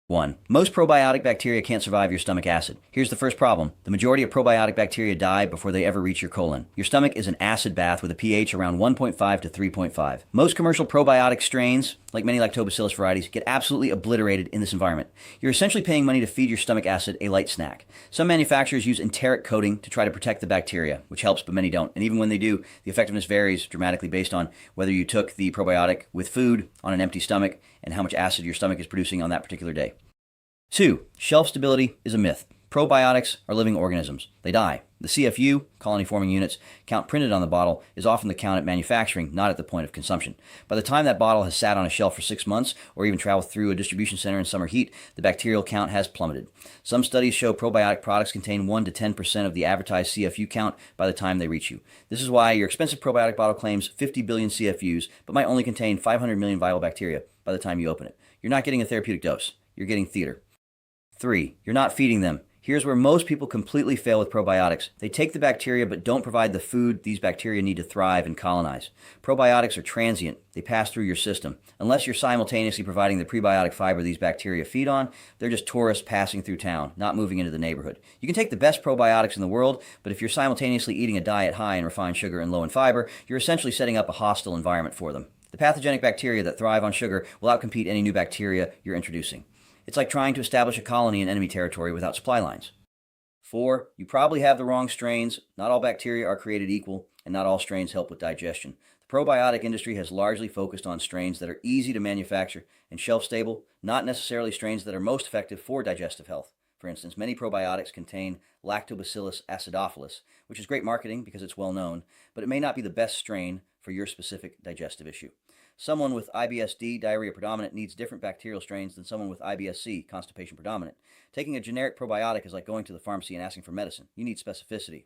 1. Most probiotic bacteria can't survive your stomach acid. Here's the first problem. The majority of probiotic bacteria die before they ever reach your colon. Your stomach is an acid bath with a pH around 1.5 to 3.5. Most commercial probiotic strains, like many lactobacillus varieties, get absolutely obliterated in this environment. You're essentially paying money to feed your stomach acid a light snack. Some manufacturers use enteric coating to try to protect the bacteria, which helps, but many don't. And even when they do, the effectiveness varies dramatically based on whether you took the probiotic with food on an empty stomach and how much acid your stomach is producing on that particular day. 2. Shelf stability is a myth. Probiotics are living organisms. They die. The CFU, colony-forming units, count printed on the bottle is often the count at manufacturing, not at the point of consumption. By the time that bottle has sat on a shelf for 6 months, or even traveled through a distribution center in summer heat, the bacterial count has plummeted. Some studies show probiotic products contain 1 to 10% of the advertised CFU count by the time they reach you. This is why your expensive probiotic bottle claims 50 billion CFUs, but might only contain 500 million viable bacteria by the time you open it. You're not getting a therapeutic dose. You're getting theater. 3. You're not feeding them. Here's where most people completely fail with probiotics. They take the bacteria but don't provide the food these bacteria need to thrive and colonize. Probiotics are transient. They pass through your system. Unless you're simultaneously providing the prebiotic fiber these bacteria feed on, they're just tourists passing through town, not moving into the neighborhood. You can take the best probiotics in the world, but if you're simultaneously eating a diet high in refined sugar and low in fiber, you're essentially setting up a hostile environment for them. The pathogenic bacteria that thrive on sugar will outcompete any new bacteria you're introducing. It's like trying to establish a colony in enemy territory without supply lines. 4. You probably have the wrong strains. Not all bacteria are created equal, and not all strains help with digestion. The probiotic industry has largely focused on strains that are easy to manufacture and shelf-stable, not necessarily strains that are most effective for digestive health. For instance, many probiotics contain Lactobacillus acidophilus, which is great marketing because it's well known, but it may not be the best strain for your specific digestive issue. Someone with IBS-D, diarrhea predominant, needs different bacterial strains than someone with IBS-C, constipation predominant. Taking a generic probiotic is like going to the pharmacy and asking for medicine. You need specificity.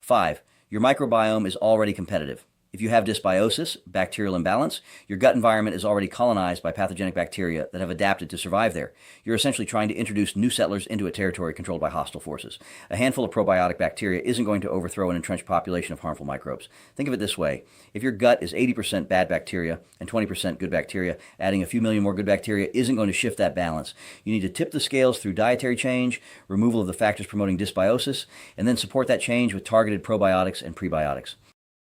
5. Your microbiome is already competitive. If you have dysbiosis, bacterial imbalance, your gut environment is already colonized by pathogenic bacteria that have adapted to survive there. You're essentially trying to introduce new settlers into a territory controlled by hostile forces. A handful of probiotic bacteria isn't going to overthrow an entrenched population of harmful microbes. Think of it this way. If your gut is 80% bad bacteria and 20% good bacteria, adding a few million more good bacteria isn't going to shift that balance. You need to tip the scales through dietary change, removal of the factors promoting dysbiosis, and then support that change with targeted probiotics and prebiotics.